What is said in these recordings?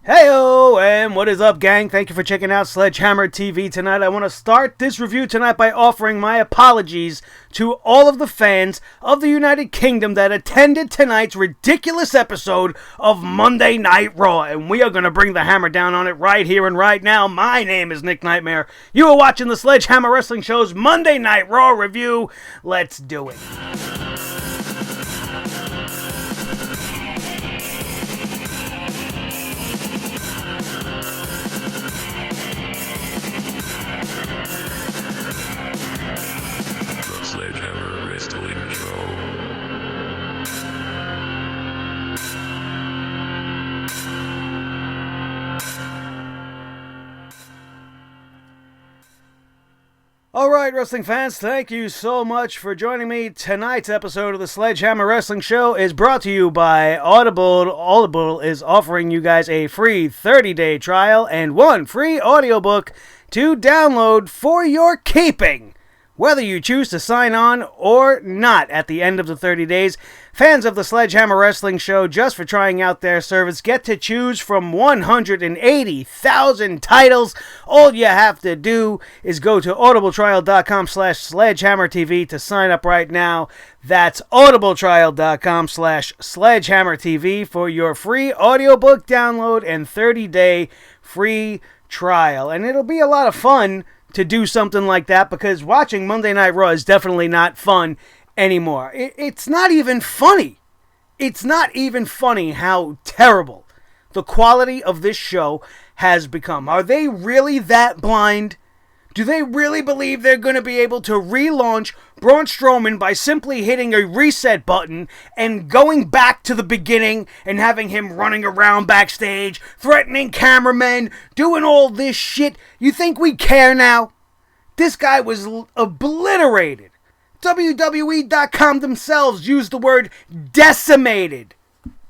Heyo, and what is up, gang? Thank you for checking out Sledgehammer TV tonight. I want to start this review tonight by offering my apologies to all of the fans of the United Kingdom that attended tonight's ridiculous episode of Monday Night Raw, and we are going to bring the hammer down on it right here and right now. My name is Nick Nightmare. You are watching the Sledgehammer Wrestling Show's Monday Night Raw review. Let's do it. Sledgehammer Wrestling Show. Alright, wrestling fans, thank you so much for joining me. Tonight's episode of the Sledgehammer Wrestling Show is brought to you by Audible. Audible is offering you guys a free 30-day trial and one free audiobook to download for your keeping. Whether you choose to sign on or not at the end of the 30 days, fans of the Sledgehammer Wrestling Show, just for trying out their service, get to choose from 180,000 titles. All you have to do is go to audibletrial.com/sledgehammertv to sign up right now. That's audibletrial.com/sledgehammertv for your free audiobook download and 30-day free trial. And it'll be a lot of fun to do something like that, because watching Monday Night Raw is definitely not fun anymore. It's not even funny. It's not even funny how terrible the quality of this show has become. Are they really that blind? Do they really believe they're going to be able to relaunch Braun Strowman by simply hitting a reset button and going back to the beginning and having him running around backstage, threatening cameramen, doing all this shit? You think we care now? This guy was obliterated. WWE.com themselves used the word decimated.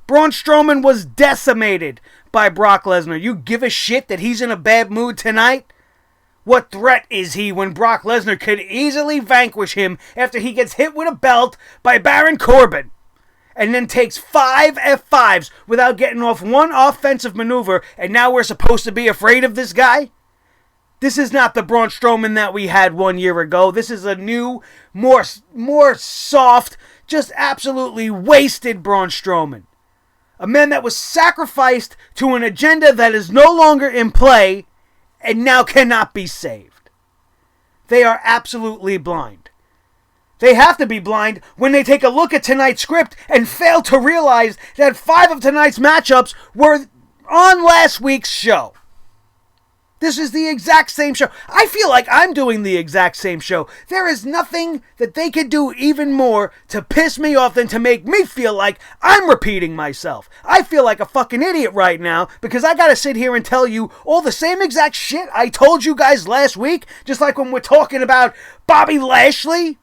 Braun Strowman was decimated by Brock Lesnar. You give a shit that he's in a bad mood tonight? What threat is he when Brock Lesnar could easily vanquish him after he gets hit with a belt by Baron Corbin and then takes 5 F5s without getting off one offensive maneuver, and now we're supposed to be afraid of this guy? This is not the Braun Strowman that we had 1 year ago. This is a new, more soft, just absolutely wasted Braun Strowman. A man that was sacrificed to an agenda that is no longer in play and now cannot be saved. They are absolutely blind. They have to be blind when they take a look at tonight's script and fail to realize that 5 of tonight's matchups were on last week's show. This is the exact same show. I feel like I'm doing the exact same show. There is nothing that they could do even more to piss me off than to make me feel like I'm repeating myself. I feel like a fucking idiot right now because I gotta sit here and tell you all the same exact shit I told you guys last week, just like when we're talking about Bobby Lashley.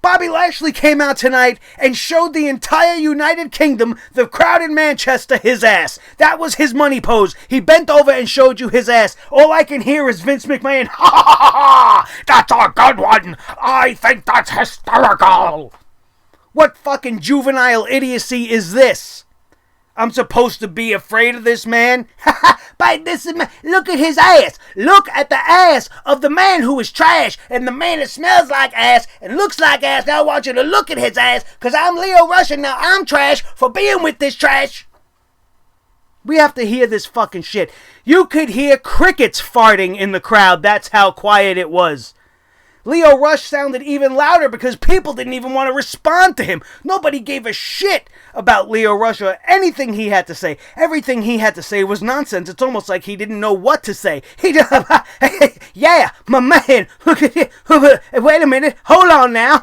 Bobby Lashley came out tonight and showed the entire United Kingdom, the crowd in Manchester, his ass. That was his money pose. He bent over and showed you his ass. All I can hear is Vince McMahon, ha ha ha ha, that's a good one. I think that's hysterical. What fucking juvenile idiocy is this? I'm supposed to be afraid of this man? But this is look at his ass. Look at the ass of the man who is trash and the man that smells like ass and looks like ass. Now I want you to look at his ass because I'm Leo Rush and now I'm trash for being with this trash. We have to hear this fucking shit. You could hear crickets farting in the crowd. That's how quiet it was. Leo Rush sounded even louder because people didn't even want to respond to him. Nobody gave a shit about Leo Rush or anything he had to say. Everything he had to say was nonsense. It's almost like he didn't know what to say. Yeah, my man, look at it. Wait a minute. Hold on now.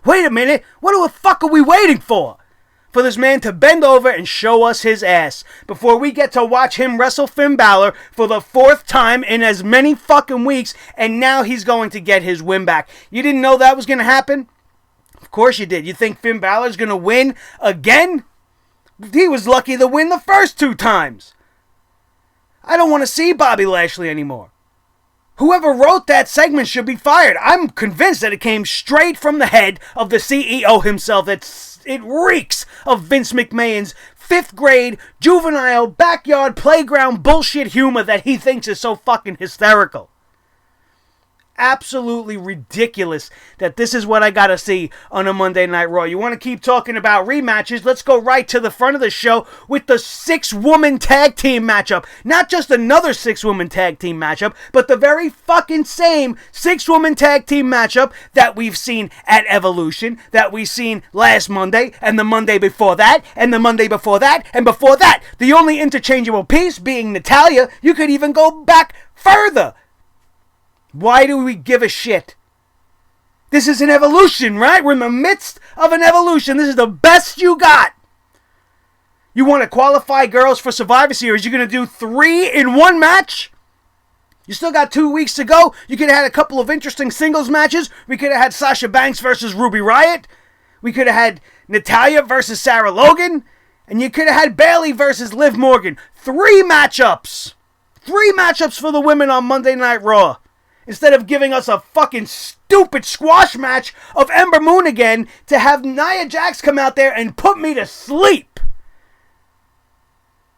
Wait a minute. What the fuck are we waiting for? For this man to bend over and show us his ass before we get to watch him wrestle Finn Balor for the 4th time in as many fucking weeks, and now he's going to get his win back. You didn't know that was going to happen? Of course you did. You think Finn Balor's going to win again? He was lucky to win the first 2 times. I don't want to see Bobby Lashley anymore. Whoever wrote that segment should be fired. I'm convinced that it came straight from the head of the CEO himself. It reeks of Vince McMahon's fifth grade, juvenile, backyard, playground bullshit humor that he thinks is so fucking hysterical. Absolutely ridiculous that this is what I gotta see on a Monday Night Raw. You want to keep talking about rematches? Let's go right to the front of the show with the 6-woman tag team matchup. Not just another 6-woman tag team matchup, but the very fucking same 6-woman tag team matchup that we've seen at Evolution, that we've seen last Monday, and the Monday before that, and the Monday before that, and before that. The only interchangeable piece being Natalya. You could even go back further. Why do we give a shit? This is an evolution, right? We're in the midst of an evolution. This is the best you got. You want to qualify girls for Survivor Series. You're going to do 3 in 1 match? You still got 2 weeks to go. You could have had a couple of interesting singles matches. We could have had Sasha Banks versus Ruby Riott. We could have had Natalya versus Sarah Logan. And you could have had Bayley versus Liv Morgan. 3 matchups. 3 matchups for the women on Monday Night Raw. Instead of giving us a fucking stupid squash match of Ember Moon again to have Nia Jax come out there and put me to sleep.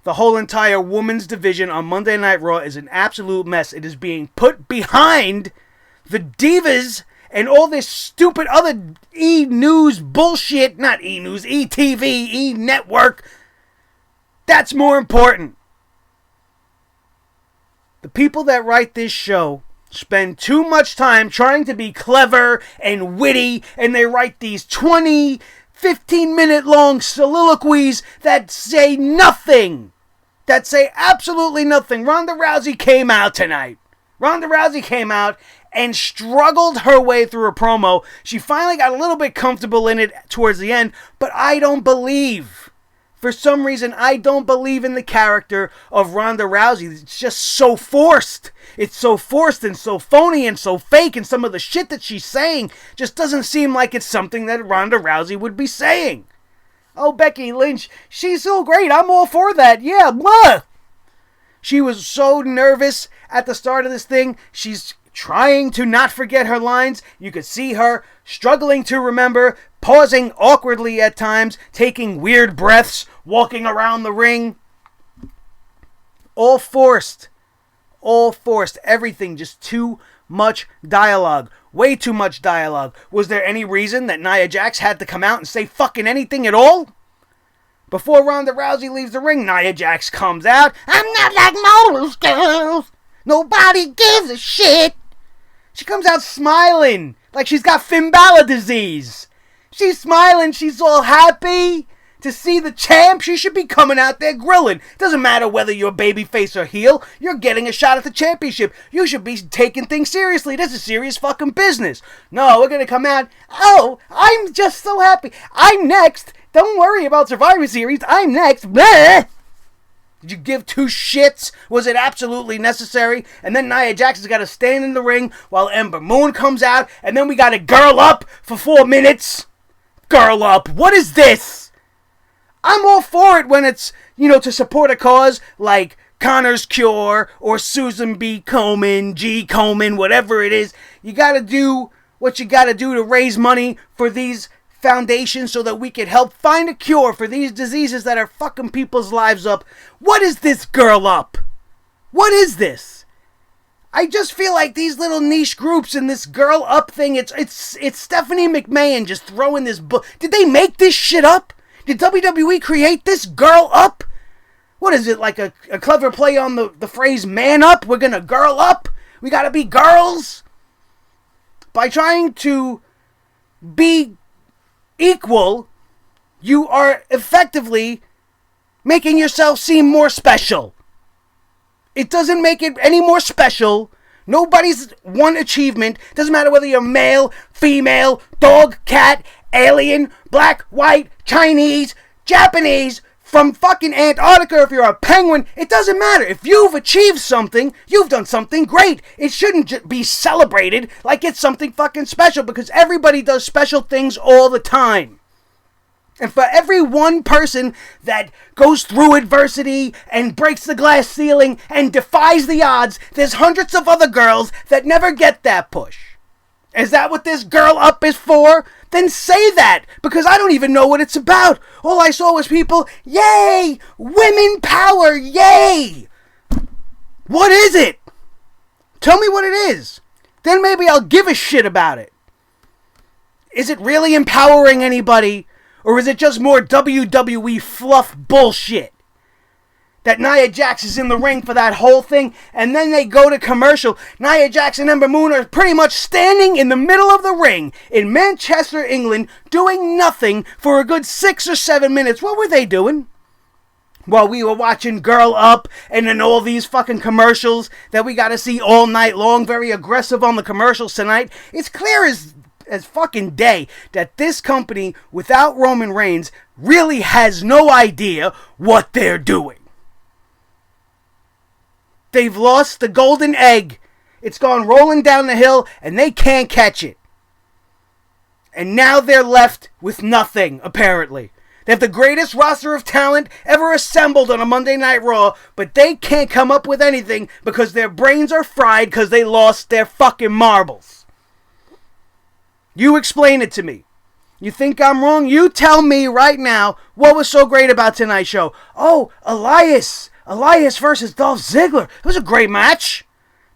The whole entire women's division on Monday Night Raw is an absolute mess. It is being put behind the divas and all this stupid other E-News bullshit. Not E-News, E-TV, E-Network. That's more important. The people that write this show spend too much time trying to be clever and witty, and they write these 20, 15-minute long soliloquies that say nothing. That say absolutely nothing. Ronda Rousey came out tonight. Ronda Rousey came out and struggled her way through a promo. She finally got a little bit comfortable in it towards the end, but I don't believe. For some reason, I don't believe in the character of Ronda Rousey. It's just so forced. It's so forced and so phony and so fake, and some of the shit that she's saying just doesn't seem like it's something that Ronda Rousey would be saying. Oh, Becky Lynch, she's so great. I'm all for that. Yeah, blah. She was so nervous at the start of this thing. She's trying to not forget her lines. You could see her struggling to remember, pausing awkwardly at times, taking weird breaths, walking around the ring. All forced. All forced. Everything just too much dialogue. Way too much dialogue. Was there any reason that Nia Jax had to come out and say fucking anything at all? Before Ronda Rousey leaves the ring, Nia Jax comes out. I'm not like most girls. Nobody gives a shit. She comes out smiling like she's got Finn Balor disease. She's smiling. She's all happy to see the champ. She should be coming out there grilling. Doesn't matter whether you're babyface or heel. You're getting a shot at the championship. You should be taking things seriously. This is serious fucking business. No, we're going to come out. Oh, I'm just so happy. I'm next. Don't worry about Survivor Series. I'm next. Blah. Did you give 2 shits? Was it absolutely necessary? And then Nia Jax has got to stand in the ring while Ember Moon comes out. And then we got to girl up for 4 minutes. Girl up. What is this? I'm all for it when it's, to support a cause like Connor's Cure or Susan B. Komen, G. Komen, whatever it is. You got to do what you got to do to raise money for these foundations so that we can help find a cure for these diseases that are fucking people's lives up. What is this girl up? What is this? I just feel like these little niche groups and this girl up thing, it's Stephanie McMahon just throwing this book. Did they make this shit up? Did WWE create this girl up? What is it, like a clever play on the phrase man up? We're gonna girl up? We gotta be girls? By trying to be equal, you are effectively making yourself seem more special. It doesn't make it any more special. Nobody's one achievement. Doesn't matter whether you're male, female, dog, cat, alien, black, white, Chinese, Japanese, from fucking Antarctica, if you're a penguin, it doesn't matter. If you've achieved something, you've done something great. It shouldn't be celebrated like it's something fucking special, because everybody does special things all the time. And for every one person that goes through adversity and breaks the glass ceiling and defies the odds, there's hundreds of other girls that never get that push. Is that what this girl up is for? then say that, because I don't even know what it's about. All I saw was people, yay, women power, yay. What is it? Tell me what it is. Then maybe I'll give a shit about it. Is it really empowering anybody? Or is it just more WWE fluff bullshit? That Nia Jax is in the ring for that whole thing, and then they go to commercial. Nia Jax and Ember Moon are pretty much standing in the middle of the ring in Manchester, England, doing nothing for a good 6 or 7 minutes. What were they doing? While we were watching Girl Up and then all these fucking commercials that we got to see all night long, very aggressive on the commercials tonight. It's clear as fucking day that this company, without Roman Reigns, really has no idea what they're doing. They've lost the golden egg. It's gone rolling down the hill and they can't catch it. And now they're left with nothing, apparently. They have the greatest roster of talent ever assembled on a Monday Night Raw, but they can't come up with anything because their brains are fried because they lost their fucking marbles. You explain it to me. You think I'm wrong? You tell me right now what was so great about tonight's show. Oh, Elias versus Dolph Ziggler. It was a great match.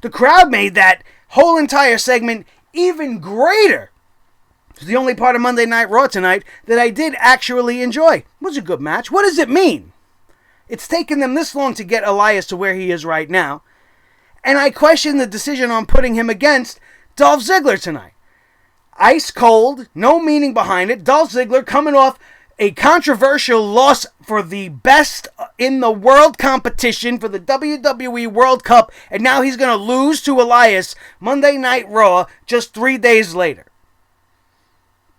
The crowd made that whole entire segment even greater. It's the only part of Monday Night Raw tonight that I did actually enjoy. It was a good match. What does it mean? It's taken them this long to get Elias to where he is right now. And I question the decision on putting him against Dolph Ziggler tonight. Ice cold, no meaning behind it. Dolph Ziggler coming off a controversial loss for the best in the world competition for the WWE World Cup, and now he's going to lose to Elias Monday Night Raw just 3 days later.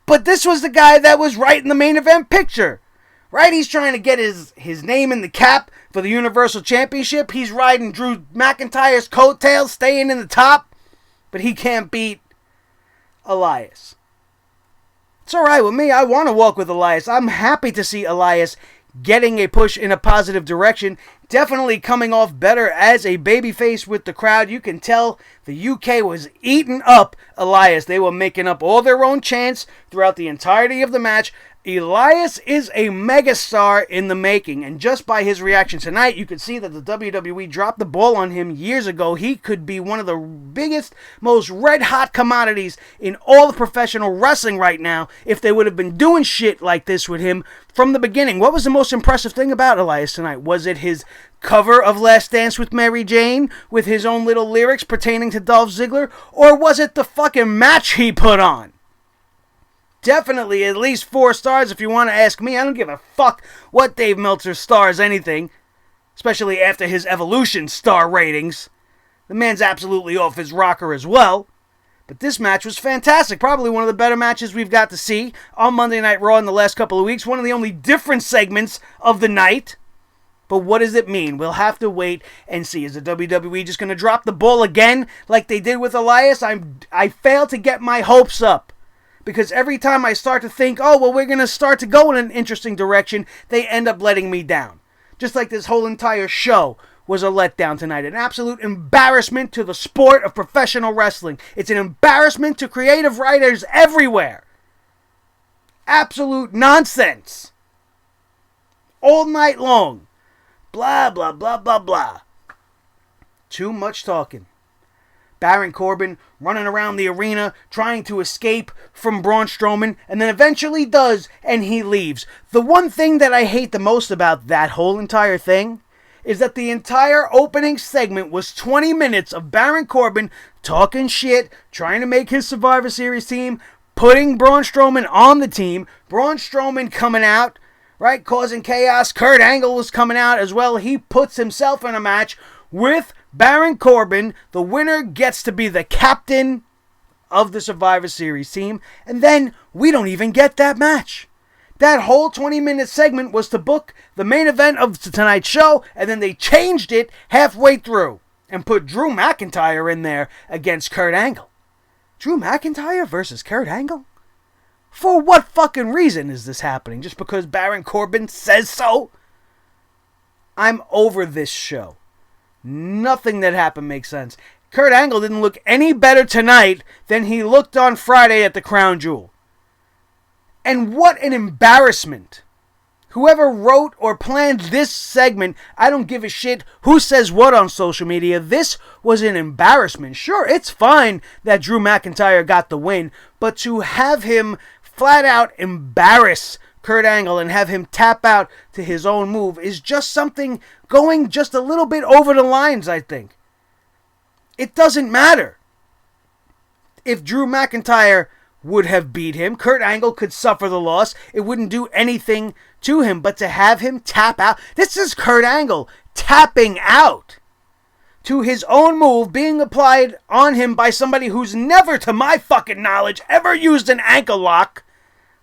But this was the guy that was right in the main event picture, right? He's trying to get his name in the cap for the Universal Championship. He's riding Drew McIntyre's coattails, staying in the top, but he can't beat Elias. It's alright with me. I want to walk with Elias. I'm happy to see Elias getting a push in a positive direction. Definitely coming off better as a babyface with the crowd. You can tell the UK was eating up Elias. They were making up all their own chants throughout the entirety of the match. Elias is a megastar in the making, and just by his reaction tonight, you could see that the WWE dropped the ball on him years ago. He could be one of the biggest, most red-hot commodities in all of professional wrestling right now if they would have been doing shit like this with him from the beginning. What was the most impressive thing about Elias tonight? Was it his cover of Last Dance with Mary Jane with his own little lyrics pertaining to Dolph Ziggler, or was it the fucking match he put on? Definitely at least 4 stars if you want to ask me. I don't give a fuck what Dave Meltzer stars anything, especially after his Evolution star ratings. The man's absolutely off his rocker as well. But this match was fantastic. Probably one of the better matches we've got to see on Monday Night Raw in the last couple of weeks. One of the only different segments of the night. But what does it mean? We'll have to wait and see. Is the WWE just going to drop the ball again like they did with Elias? I fail to get my hopes up. Because every time I start to think, oh, well, we're going to start to go in an interesting direction, they end up letting me down. Just like this whole entire show was a letdown tonight. An absolute embarrassment to the sport of professional wrestling. It's an embarrassment to creative writers everywhere. Absolute nonsense. All night long. Blah, blah, blah, blah, blah. Too much talking. Baron Corbin running around the arena trying to escape from Braun Strowman, and then eventually does, and he leaves. The one thing that I hate the most about that whole entire thing is that the entire opening segment was 20 minutes of Baron Corbin talking shit, trying to make his Survivor Series team, putting Braun Strowman on the team, Braun Strowman coming out, right, causing chaos. Kurt Angle was coming out as well. He puts himself in a match with Baron Corbin. The winner gets to be the captain of the Survivor Series team. And then we don't even get that match. That whole 20-minute segment was to book the main event of tonight's show, and then they changed it halfway through and put Drew McIntyre in there against Kurt Angle. Drew McIntyre versus Kurt Angle? For what fucking reason is this happening? Just because Baron Corbin says so? I'm over this show. Nothing that happened makes sense. Kurt Angle didn't look any better tonight than he looked on Friday at the Crown Jewel. And what an embarrassment. Whoever wrote or planned this segment, I don't give a shit who says what on social media. This was an embarrassment. Sure, it's fine that Drew McIntyre got the win, but to have him flat out embarrass Kurt Angle and have him tap out to his own move is just something going just a little bit over the lines, I think. It doesn't matter. If Drew McIntyre would have beat him, Kurt Angle could suffer the loss. It wouldn't do anything to him, but to have him tap out, this is Kurt Angle tapping out to his own move being applied on him by somebody who's never, to my fucking knowledge, ever used an ankle lock.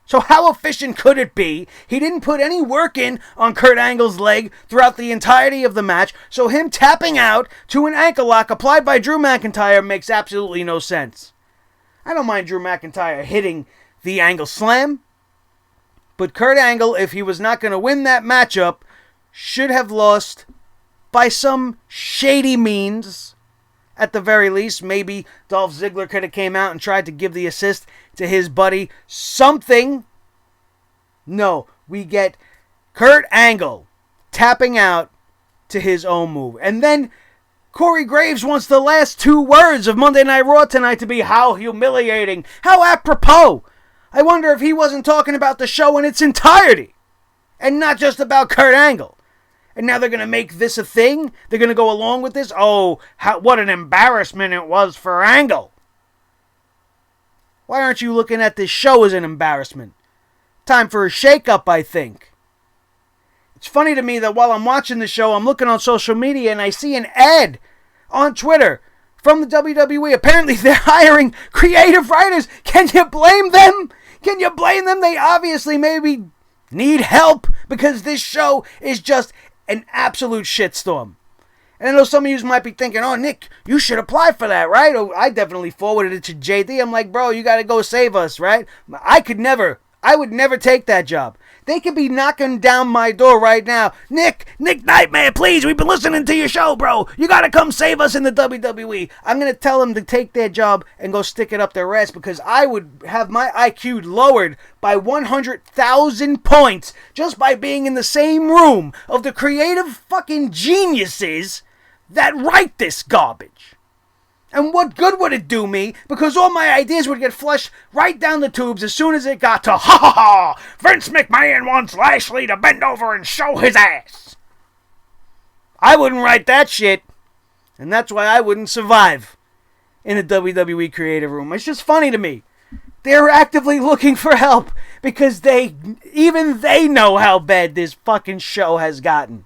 So how efficient could it be? He didn't put any work in on Kurt Angle's leg throughout the entirety of the match, so him tapping out to an ankle lock applied by Drew McIntyre makes absolutely no sense. I don't mind Drew McIntyre hitting the Angle Slam, but Kurt Angle, if he was not going to win that matchup, should have lost by some shady means. At the very least, maybe Dolph Ziggler could have came out and tried to give the assist to his buddy. Something. No, we get Kurt Angle tapping out to his own move. And then Corey Graves wants the last two words of Monday Night Raw tonight to be how humiliating, how apropos. I wonder if he wasn't talking about the show in its entirety and not just about Kurt Angle. And now they're going to make this a thing? They're going to go along with this? Oh, what an embarrassment it was for Angle. Why aren't you looking at this show as an embarrassment? Time for a shake-up, I think. It's funny to me that while I'm watching the show, I'm looking on social media and I see an ad on Twitter from the WWE. Apparently they're hiring creative writers. Can you blame them? Can you blame them? They obviously maybe need help because this show is just an absolute shitstorm. And I know some of you might be thinking, oh, Nick, you should apply for that, right? Oh, I definitely forwarded it to JD. I'm like, bro, you got to go save us, right? I would never take that job. They could be knocking down my door right now. Nick Nightmare, please, we've been listening to your show, bro. You got to come save us in the WWE. I'm going to tell them to take their job and go stick it up their ass because I would have my IQ lowered by 100,000 points just by being in the same room of the creative fucking geniuses that write this garbage. And what good would it do me? Because all my ideas would get flushed right down the tubes as soon as it got to, ha ha ha, Vince McMahon wants Lashley to bend over and show his ass. I wouldn't write that shit. And that's why I wouldn't survive in the WWE creative room. It's just funny to me. They're actively looking for help because even they know how bad this fucking show has gotten.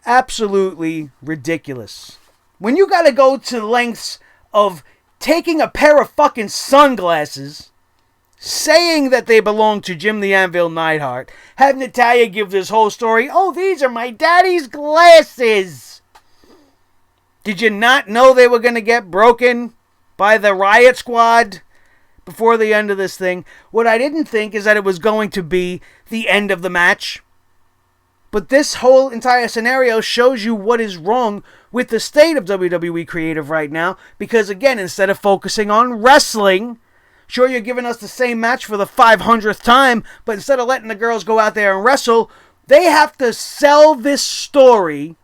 Absolutely ridiculous. When you gotta go to lengths of taking a pair of fucking sunglasses, saying that they belong to Jim the Anvil Neidhart, have Natalya give this whole story, oh, these are my daddy's glasses. Did you not know they were gonna get broken by the Riot Squad before the end of this thing? What I didn't think is that it was going to be the end of the match. But this whole entire scenario shows you what is wrong with the state of WWE creative right now. Because again, instead of focusing on wrestling, sure, you're giving us the same match for the 500th time, but instead of letting the girls go out there and wrestle, they have to sell this story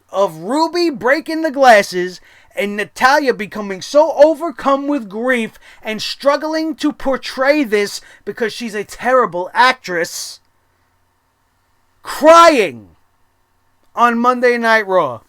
of Ruby breaking the glasses and Natalya becoming so overcome with grief and struggling to portray this because she's a terrible actress, crying on Monday Night Raw.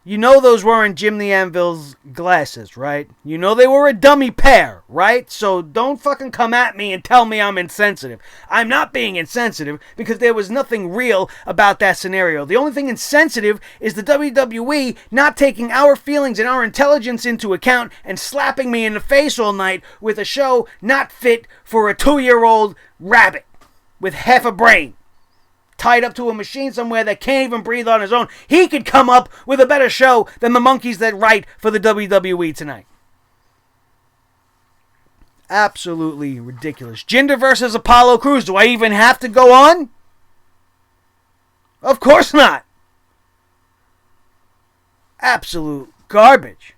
You know those weren't Jim the Anvil's glasses, right? You know they were a dummy pair, right? So don't fucking come at me and tell me I'm insensitive. I'm not being insensitive because there was nothing real about that scenario. The only thing insensitive is the WWE not taking our feelings and our intelligence into account and slapping me in the face all night with a show not fit for a 2-year-old rabbit with half a brain tied up to a machine somewhere that can't even breathe on his own. He could come up with a better show than the monkeys that write for the WWE tonight. Absolutely ridiculous. Jinder versus Apollo Crews. Do I even have to go on? Of course not. Absolute garbage.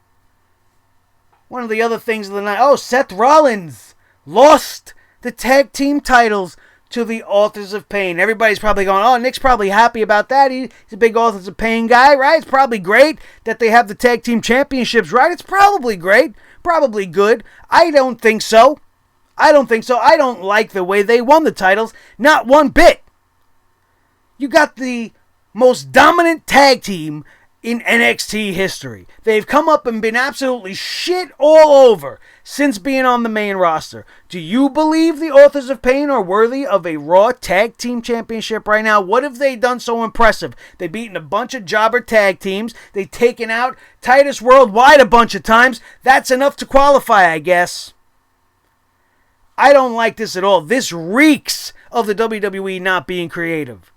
One of the other things of the night, Seth Rollins lost the tag team titles to the Authors of Pain. Everybody's probably going, Nick's probably happy about that. He's a big Authors of Pain guy, right? It's probably great that they have the tag team championships, right? It's probably great. Probably good. I don't think so. I don't like the way they won the titles. Not one bit. You got the most dominant tag team in NXT history. They've come up and been absolutely shit all over since being on the main roster. Do you believe the Authors of Pain are worthy of a Raw Tag Team Championship right now? What have they done so impressive? They've beaten a bunch of jobber tag teams. They've taken out Titus Worldwide a bunch of times. That's enough to qualify, I guess. I don't like this at all. This reeks of the WWE not being creative.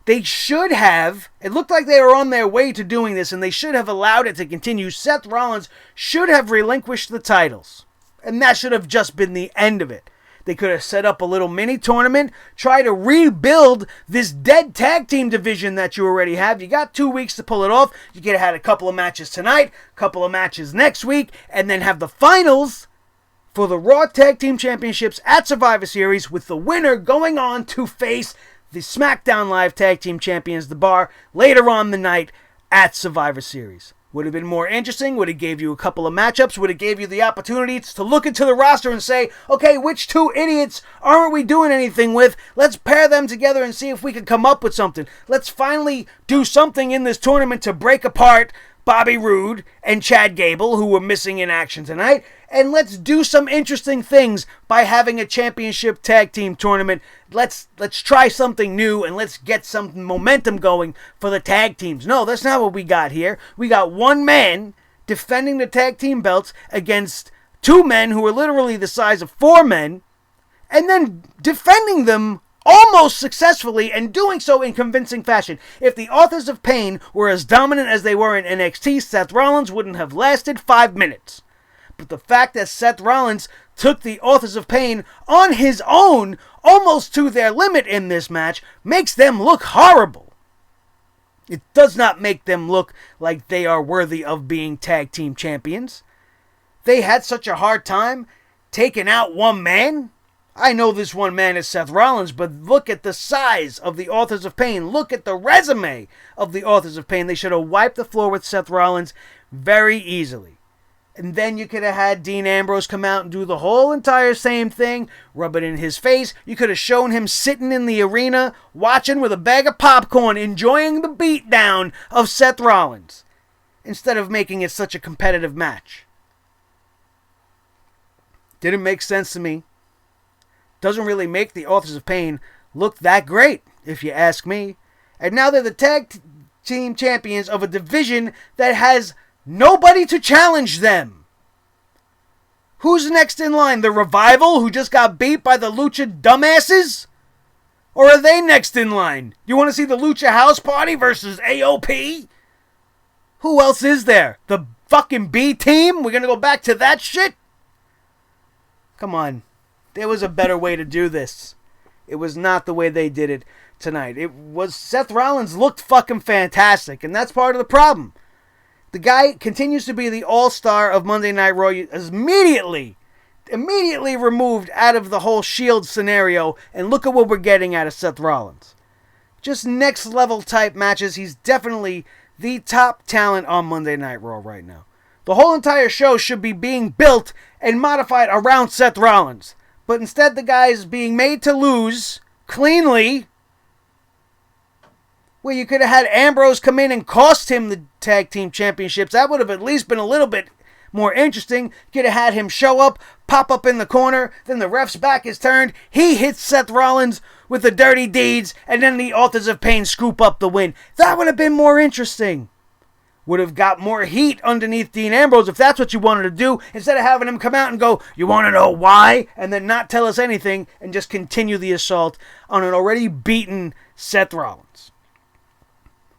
They should have, it looked like they were on their way to doing this, and they should have allowed it to continue. Seth Rollins should have relinquished the titles, and that should have just been the end of it. They could have set up a little mini tournament, try to rebuild this dead tag team division that you already have. You got 2 weeks to pull it off. You could have had a couple of matches tonight, a couple of matches next week, and then have the finals for the Raw Tag Team Championships at Survivor Series, with the winner going on to face the SmackDown Live Tag Team Champions, The Bar, later on the night at Survivor Series. Would have been more interesting, would have gave you a couple of matchups, would have gave you the opportunities to look into the roster and say, okay, which two idiots aren't we doing anything with? Let's pair them together and see if we can come up with something. Let's finally do something in this tournament to break apart Bobby Roode and Chad Gable, who were missing in action tonight, and let's do some interesting things by having a championship tag team tournament. Let's try something new, and let's get some momentum going for the tag teams. No, that's not what we got here. We got one man defending the tag team belts against two men who are literally the size of four men, and then defending them almost successfully, and doing so in convincing fashion. If the Authors of Pain were as dominant as they were in NXT, Seth Rollins wouldn't have lasted 5 minutes. But the fact that Seth Rollins took the Authors of Pain on his own, almost to their limit in this match, makes them look horrible. It does not make them look like they are worthy of being tag team champions. They had such a hard time taking out one man. I know this one man is Seth Rollins, but look at the size of the Authors of Pain. Look at the resume of the Authors of Pain. They should have wiped the floor with Seth Rollins very easily. And then you could have had Dean Ambrose come out and do the whole entire same thing, rub it in his face. You could have shown him sitting in the arena, watching with a bag of popcorn, enjoying the beatdown of Seth Rollins, instead of making it such a competitive match. Didn't make sense to me. Doesn't really make the Authors of Pain look that great, if you ask me. And now they're the tag team champions of a division that has nobody to challenge them. Who's next in line? The Revival, who just got beat by the Lucha dumbasses? Or are they next in line? You want to see the Lucha House Party versus AOP? Who else is there? The fucking B team? We're going to go back to that shit? Come on. There was a better way to do this. It was not the way they did it tonight. Seth Rollins looked fucking fantastic, and that's part of the problem. The guy continues to be the all-star of Monday Night Raw, is immediately removed out of the whole Shield scenario, and look at what we're getting out of Seth Rollins. Just next level type matches. He's definitely the top talent on Monday Night Raw right now. The whole entire show should be being built and modified around Seth Rollins. But instead, the guy is being made to lose cleanly. Well, you could have had Ambrose come in and cost him the tag team championships. That would have at least been a little bit more interesting. You could have had him show up, pop up in the corner, then the ref's back is turned. He hits Seth Rollins with the dirty deeds, and then the Authors of Pain scoop up the win. That would have been more interesting. Would have got more heat underneath Dean Ambrose if that's what you wanted to do, instead of having him come out and go, you want to know why? And then not tell us anything and just continue the assault on an already beaten Seth Rollins.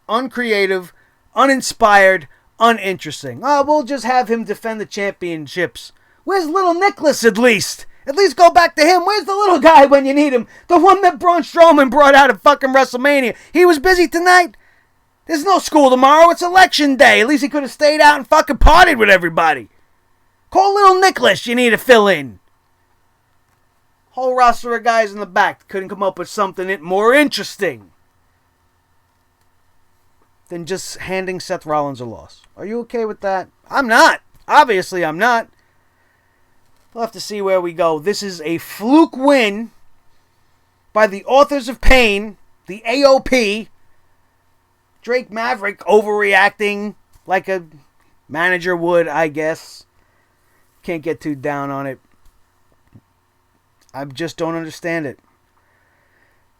Uncreative, uninspired, uninteresting. We'll just have him defend the championships. Where's little Nicholas at least? At least go back to him. Where's the little guy when you need him? The one that Braun Strowman brought out at fucking WrestleMania. He was busy tonight. There's no school tomorrow. It's election day. At least he could have stayed out and fucking partied with everybody. Call Little Nicholas, you need to fill in. Whole roster of guys in the back couldn't come up with something more interesting than just handing Seth Rollins a loss. Are you okay with that? I'm not. Obviously, I'm not. We'll have to see where we go. This is a fluke win by the Authors of Pain, the AOP. Drake Maverick overreacting like a manager would, I guess. Can't get too down on it. I just don't understand it.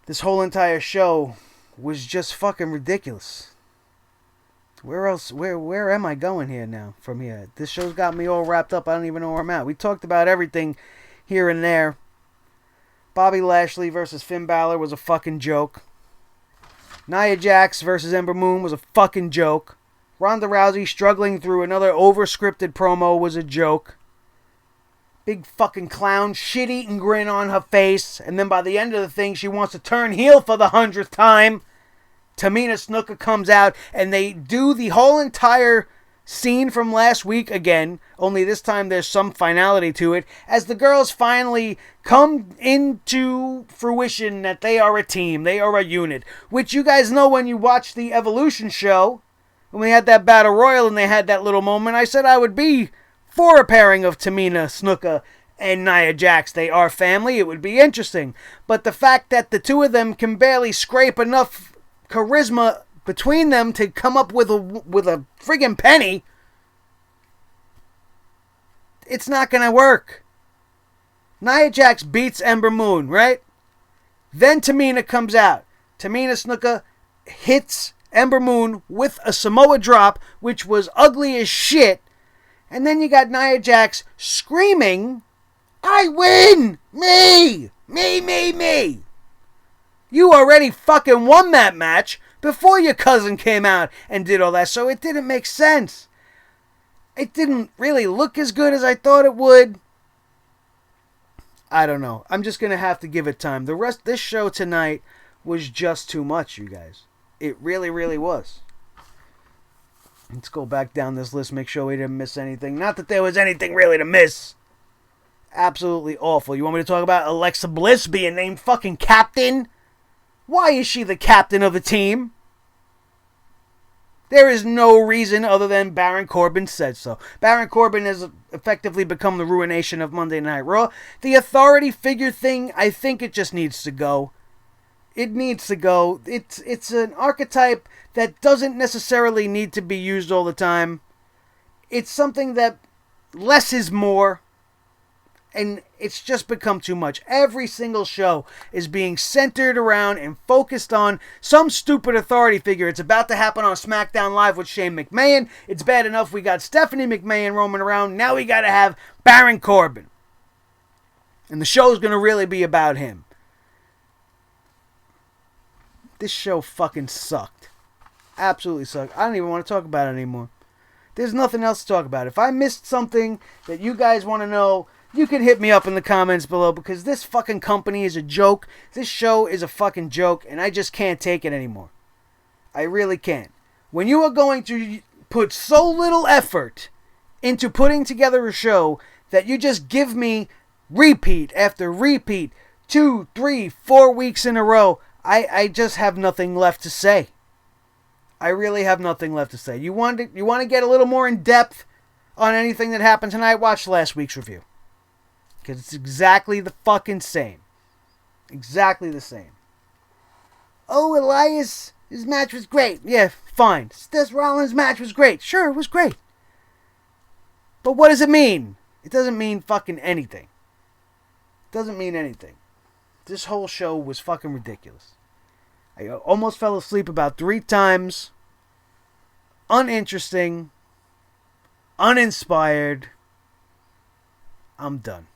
This whole entire show was just fucking ridiculous. Where else? Where am I going here now from here? This show's got me all wrapped up. I don't even know where I'm at. We talked about everything here and there. Bobby Lashley versus Finn Balor was a fucking joke. Nia Jax versus Ember Moon was a fucking joke. Ronda Rousey struggling through another over-scripted promo was a joke. Big fucking clown, shit-eating grin on her face. And then by the end of the thing, she wants to turn heel for the 100th time. Tamina Snuka comes out, and they do the whole entire scene from last week again. Only this time there's some finality to it. As the girls finally come into fruition that they are a team. They are a unit. Which you guys know when you watch the Evolution show. When we had that Battle Royal and they had that little moment. I said I would be for a pairing of Tamina Snuka and Nia Jax. They are family. It would be interesting. But the fact that the two of them can barely scrape enough charisma between them to come up with a friggin' penny, it's not going to work. Nia Jax beats Ember Moon, right? Then Tamina comes out. Tamina Snuka hits Ember Moon with a Samoa drop, which was ugly as shit. And then you got Nia Jax screaming, "I win! Me! Me, me, me!" You already fucking won that match before your cousin came out and did all that, so it didn't make sense. It didn't really look as good as I thought it would. I don't know. I'm just going to have to give it time. This show tonight was just too much, you guys. It really, really was. Let's go back down this list, make sure we didn't miss anything. Not that there was anything really to miss. Absolutely awful. You want me to talk about Alexa Bliss being named fucking captain? Why is she the captain of the team? There is no reason other than Baron Corbin said so. Baron Corbin has effectively become the ruination of Monday Night Raw. The authority figure thing, I think it just needs to go. It needs to go. It's an archetype that doesn't necessarily need to be used all the time. It's something that less is more. And it's just become too much. Every single show is being centered around and focused on some stupid authority figure. It's about to happen on SmackDown Live with Shane McMahon. It's bad enough we got Stephanie McMahon roaming around. Now we got to have Baron Corbin. And the show's going to really be about him. This show fucking sucked. Absolutely sucked. I don't even want to talk about it anymore. There's nothing else to talk about. If I missed something that you guys want to know, you can hit me up in the comments below, because this fucking company is a joke. This show is a fucking joke, and I just can't take it anymore. I really can't. When you are going to put so little effort into putting together a show that you just give me repeat after repeat, 2, 3, 4 weeks in a row, I just have nothing left to say. I really have nothing left to say. You want to get a little more in depth on anything that happened tonight? Watch last week's review. Because it's exactly the fucking same. Exactly the same. Oh, Elias, his match was great. Yeah, fine. Seth Rollins' match was great. Sure, it was great. But what does it mean? It doesn't mean fucking anything. It doesn't mean anything. This whole show was fucking ridiculous. I almost fell asleep about 3 times. Uninteresting. Uninspired. I'm done.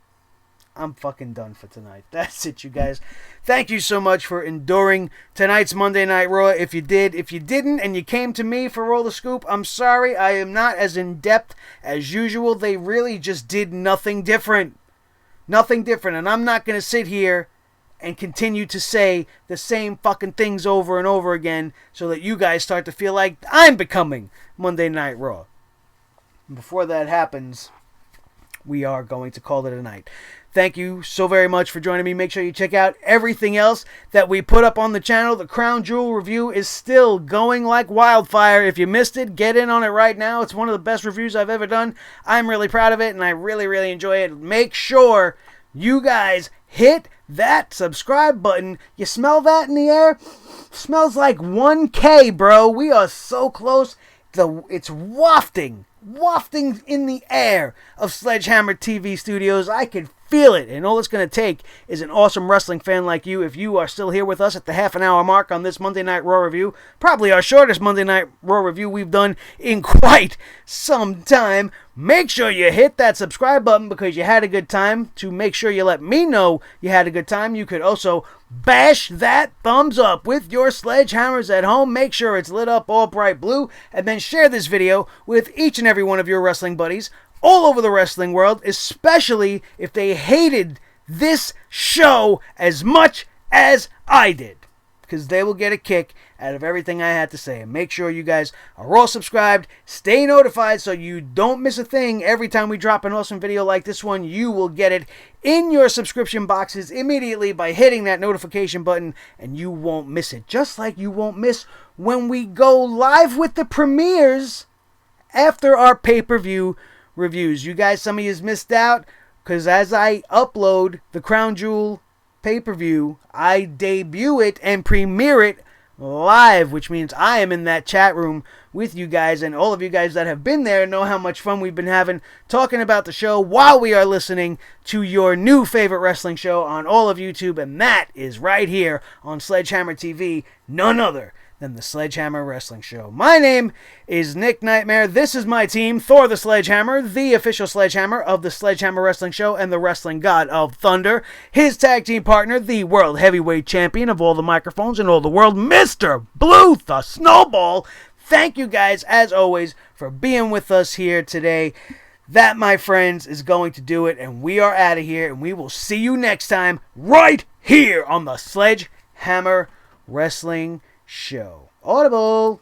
I'm fucking done for tonight. That's it, you guys. Thank you so much for enduring tonight's Monday Night Raw. If you did, if you didn't, and you came to me for Roll the Scoop, I'm sorry. I am not as in-depth as usual. They really just did nothing different. Nothing different. And I'm not going to sit here and continue to say the same fucking things over and over again so that you guys start to feel like I'm becoming Monday Night Raw. Before that happens, we are going to call it a night. Thank you so very much for joining me. Make sure you check out everything else that we put up on the channel. The Crown Jewel review is still going like wildfire. If you missed it, get in on it right now. It's one of the best reviews I've ever done. I'm really proud of it, and I really, really enjoy it. Make sure you guys hit that subscribe button. You smell that in the air? Smells like 1K, bro. We are so close. It's wafting in the air of Sledgehammer TV studios. I can feel it, and all it's going to take is an awesome wrestling fan like you. If you are still here with us at the half an hour mark on this Monday Night Raw review, probably our shortest Monday Night Raw review we've done in quite some time, make sure you hit that subscribe button because you had a good time. To make sure you let me know you had a good time, you could also bash that thumbs up with your sledgehammers at home. Make sure it's lit up all bright blue, and then share this video with each and every one of your wrestling buddies all over the wrestling world, especially if they hated this show as much as I did, because they will get a kick out of everything I had to say. And make sure you guys are all subscribed, stay notified so you don't miss a thing. Every time we drop an awesome video like this one, you will get it in your subscription boxes immediately by hitting that notification button, and you won't miss it. Just like you won't miss when we go live with the premieres after our pay-per-view reviews. You guys, some of you missed out because as I upload the Crown Jewel pay-per-view, I debut it and premiere it live, which means I am in that chat room with you guys, and all of you guys that have been there know how much fun we've been having talking about the show while we are listening to your new favorite wrestling show on all of YouTube, and that is right here on Sledgehammer TV, none other than the Sledgehammer Wrestling Show. My name is Nick Nightmare. This is my team, Thor the Sledgehammer, the official Sledgehammer of the Sledgehammer Wrestling Show and the Wrestling God of Thunder. His tag team partner, the World Heavyweight Champion of all the microphones in all the world, Mr. Blue the Snowball. Thank you guys, as always, for being with us here today. That, my friends, is going to do it, and we are out of here, and we will see you next time right here on the Sledgehammer Wrestling Show. Audible.